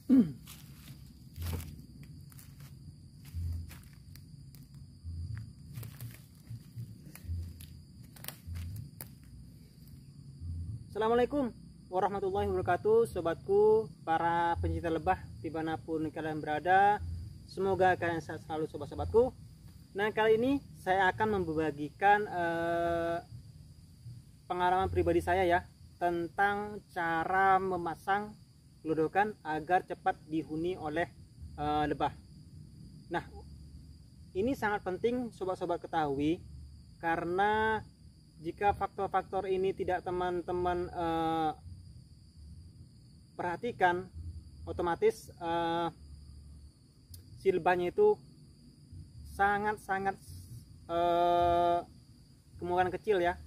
Assalamualaikum warahmatullahi wabarakatuh, sobatku, para pencinta lebah dimanapun kalian berada. Semoga kalian sehat selalu, sobat-sobatku. Nah, kali ini saya akan membagikan pengalaman pribadi saya ya, tentang cara memasang gelodokan agar cepat dihuni oleh lebah. Nah, ini sangat penting sobat-sobat ketahui, karena jika faktor-faktor ini tidak teman-teman perhatikan, otomatis si lebahnya itu sangat-sangat kemungkinan kecil ya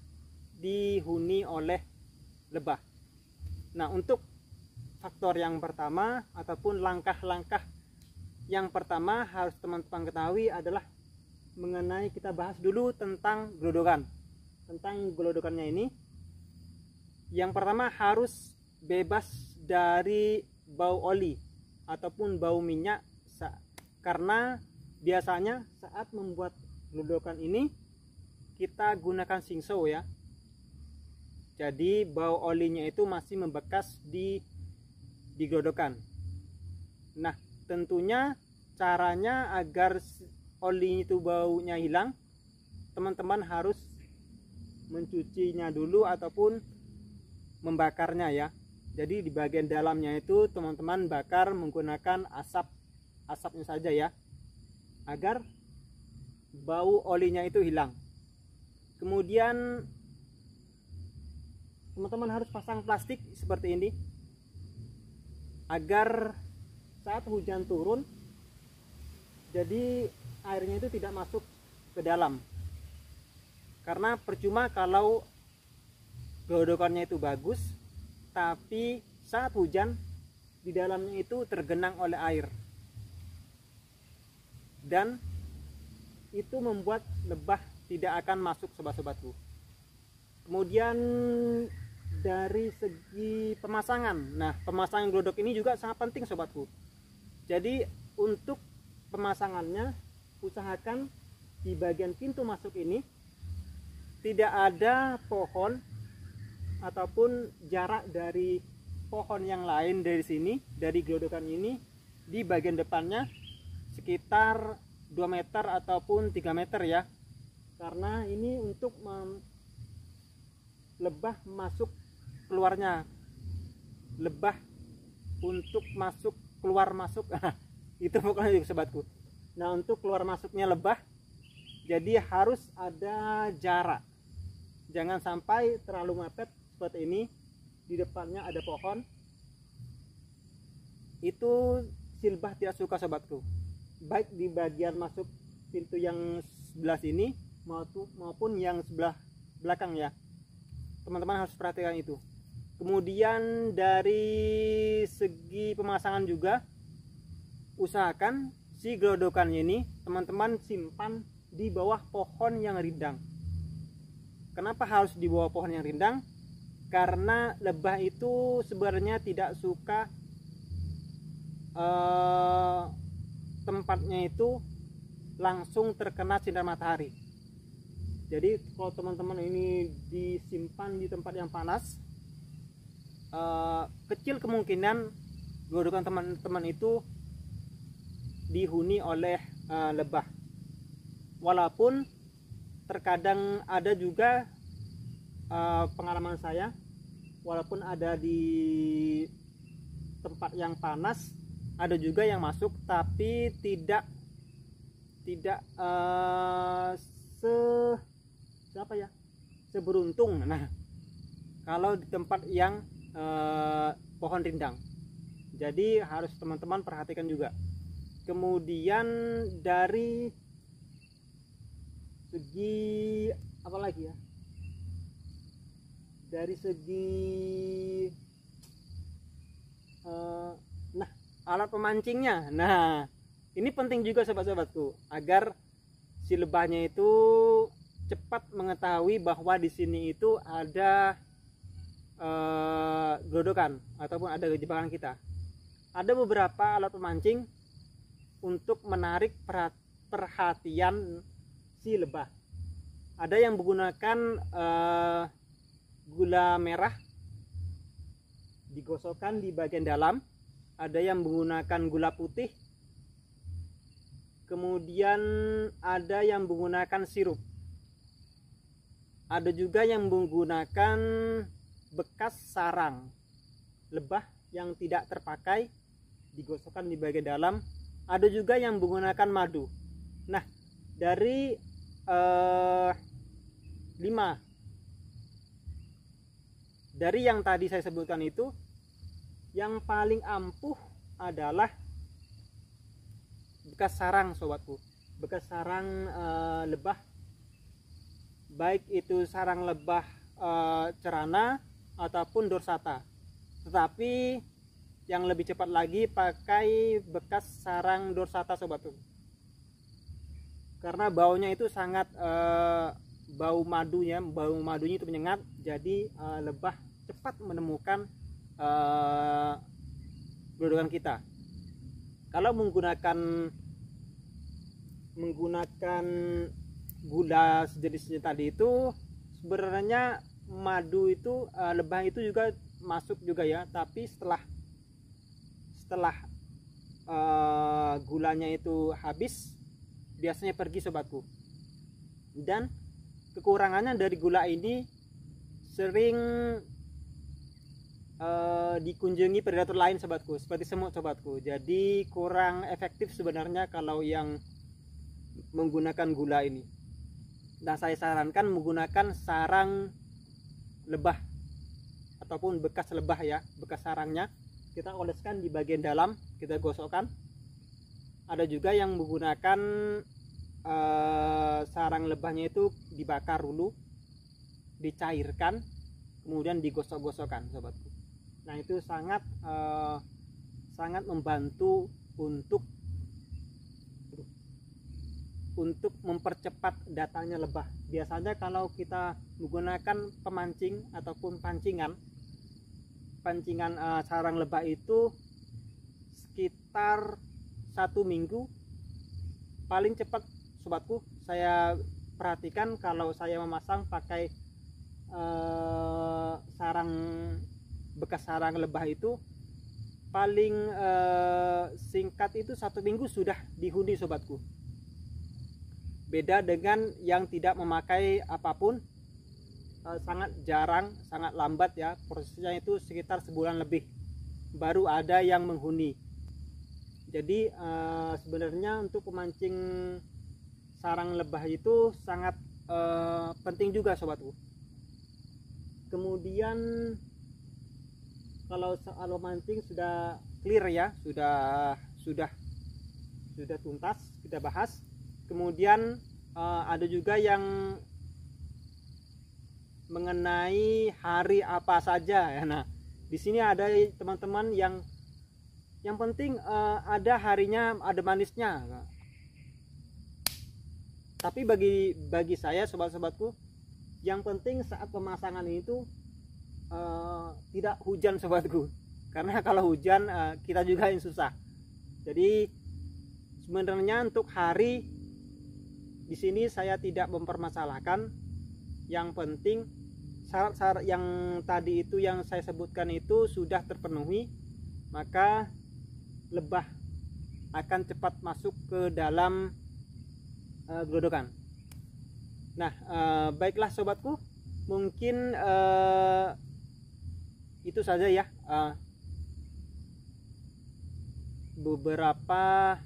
dihuni oleh lebah. Nah, untuk faktor yang pertama ataupun langkah-langkah yang pertama harus teman-teman ketahui adalah mengenai, kita bahas dulu tentang gelodokan. Tentang gelodokannya ini, yang pertama harus bebas dari bau oli ataupun bau minyak, karena biasanya saat membuat gelodokan ini kita gunakan singso ya, jadi bau olinya itu masih membekas di gelodokan. Nah, tentunya caranya agar oli itu baunya hilang, teman-teman harus mencucinya dulu ataupun membakarnya ya. Jadi di bagian dalamnya itu teman-teman bakar menggunakan asapnya saja ya, agar bau olinya itu hilang. Kemudian teman-teman harus pasang plastik seperti ini agar saat hujan turun, jadi airnya itu tidak masuk ke dalam. Karena percuma kalau gelodokannya itu bagus, tapi saat hujan di dalamnya itu tergenang oleh air, dan itu membuat lebah tidak akan masuk, sobat-sobatku. Kemudian dari segi pemasangan, nah pemasangan gelodok ini juga sangat penting, sobatku. Jadi untuk pemasangannya, usahakan di bagian pintu masuk ini tidak ada pohon ataupun jarak dari pohon yang lain dari sini, dari gelodokan ini, di bagian depannya sekitar 2 meter ataupun 3 meter ya, karena ini untuk lebah masuk keluarnya, lebah untuk masuk keluar masuk itu pokoknya sobatku. Nah, untuk keluar masuknya lebah, jadi harus ada jarak, jangan sampai terlalu mepet seperti ini. Di depannya ada pohon, itu si lebah tidak suka, sobatku, baik di bagian masuk pintu yang sebelah sini maupun yang sebelah belakang ya, teman-teman harus perhatikan itu. Kemudian dari segi pemasangan juga, usahakan si gelodokannya ini teman-teman simpan di bawah pohon yang rindang. Kenapa harus di bawah pohon yang rindang? Karena lebah itu sebenarnya tidak suka tempatnya itu langsung terkena sinar matahari. Jadi kalau teman-teman ini disimpan di tempat yang panas, kecil kemungkinan gelodokan teman-teman itu dihuni oleh lebah. Walaupun terkadang ada juga pengalaman saya, walaupun ada di tempat yang panas, ada juga yang masuk, tapi tidak seberuntung. Nah, kalau di tempat yang pohon rindang, jadi harus teman-teman perhatikan juga. Kemudian dari segi apa lagi ya, dari segi nah, alat pemancingnya. Nah, ini penting juga, sobat-sobatku, agar si lebahnya itu cepat mengetahui bahwa di sini itu ada gelodokan ataupun ada jebakan kita. ada beberapa alat pemancing untuk menarik perhatian si lebah. Ada yang menggunakan gula merah digosokkan di bagian dalam, ada yang menggunakan gula putih, kemudian ada yang menggunakan sirup, ada juga yang menggunakan bekas sarang lebah yang tidak terpakai digosokkan di bagian dalam, ada juga yang menggunakan madu. Nah, dari 5 dari yang tadi saya sebutkan itu, yang paling ampuh adalah bekas sarang, sobatku. Bekas sarang lebah, baik itu sarang lebah cerana ataupun dorsata. Tetapi yang lebih cepat lagi pakai bekas sarang dorsata, sobatku. Karena baunya itu sangat bau madunya itu menyengat, jadi lebah cepat menemukan gerodokan kita. Kalau menggunakan gula sejenisnya tadi itu, sebenarnya madu itu lebah itu juga masuk juga ya, tapi setelah gulanya itu habis biasanya pergi, sobatku. Dan kekurangannya dari gula ini sering dikunjungi predator lain, sobatku, seperti semut, sobatku. Jadi kurang efektif sebenarnya kalau yang menggunakan gula ini. Nah, saya sarankan menggunakan sarang lebah ataupun bekas lebah ya, bekas sarangnya kita oleskan di bagian dalam, kita gosokkan. Ada juga yang menggunakan sarang lebahnya itu dibakar dulu, dicairkan, kemudian digosok-gosokkan, sobatku. Nah, itu sangat membantu untuk mempercepat datangnya lebah. Biasanya kalau kita menggunakan pemancing ataupun pancingan sarang lebah itu sekitar 1 minggu paling cepat, sobatku. Saya perhatikan kalau saya memasang pakai bekas sarang lebah itu, paling singkat itu 1 minggu sudah dihuni, sobatku. Beda dengan yang tidak memakai apapun, sangat jarang, sangat lambat ya, prosesnya itu sekitar sebulan lebih baru ada yang menghuni. Jadi sebenarnya untuk pemancing sarang lebah itu sangat penting juga, sobatku. Kemudian kalau soal mancing sudah clear ya, sudah tuntas kita bahas. Kemudian ada juga yang mengenai hari apa saja ya. Nah, di sini ada teman-teman yang penting ada harinya, ada manisnya. Tapi bagi saya, sobat-sobatku, yang penting saat pemasangan itu tidak hujan, sobatku. Karena kalau hujan kita juga yang susah. Jadi sebenarnya untuk hari di sini saya tidak mempermasalahkan. Yang penting syarat-syarat yang tadi itu yang saya sebutkan itu sudah terpenuhi, maka lebah akan cepat masuk ke dalam gerodokan. Nah, baiklah sobatku, mungkin itu saja ya, beberapa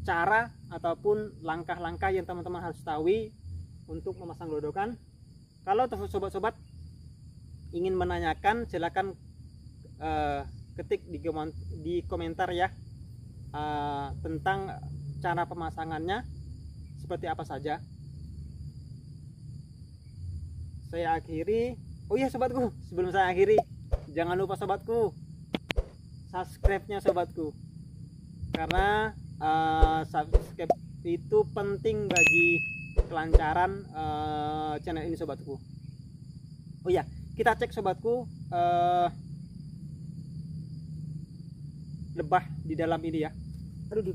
cara ataupun langkah-langkah yang teman-teman harus tahu untuk memasang gerodokan. Kalau sobat-sobat ingin menanyakan, silakan ketik di komentar ya, tentang cara pemasangannya seperti apa saja. Saya akhiri. Oh iya sobatku, sebelum saya akhiri, jangan lupa sobatku, subscribe-nya sobatku, karena subscribe itu penting bagi kelancaran channel ini, sobatku. Oh ya, kita cek sobatku lebah di dalam ini ya. Aduh,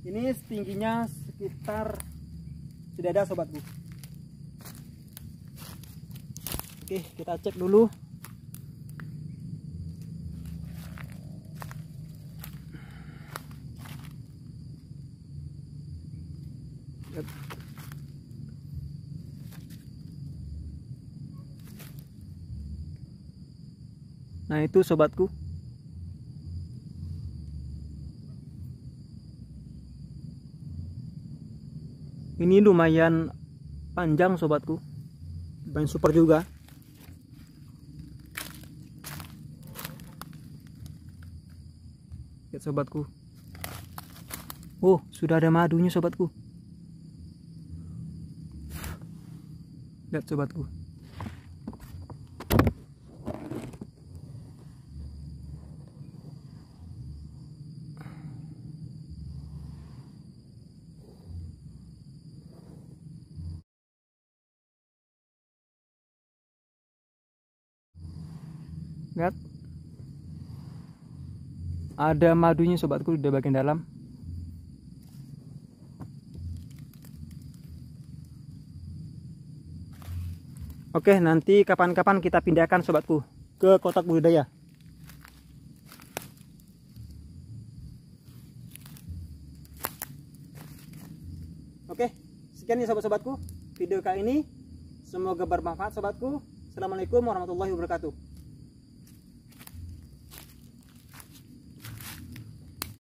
ini tingginya sekitar sedada sobatku. Oke, kita cek dulu. Nah, itu sobatku. Ini lumayan panjang sobatku. Lumayan super juga. Lihat sobatku. Oh, sudah ada madunya sobatku. Lihat sobatku. Lihat, ada madunya sobatku di bagian dalam. Oke, nanti kapan-kapan kita pindahkan sobatku ke kotak budidaya. Oke, sekian ya sobat-sobatku video kali ini. Semoga bermanfaat sobatku. Assalamualaikum warahmatullahi wabarakatuh.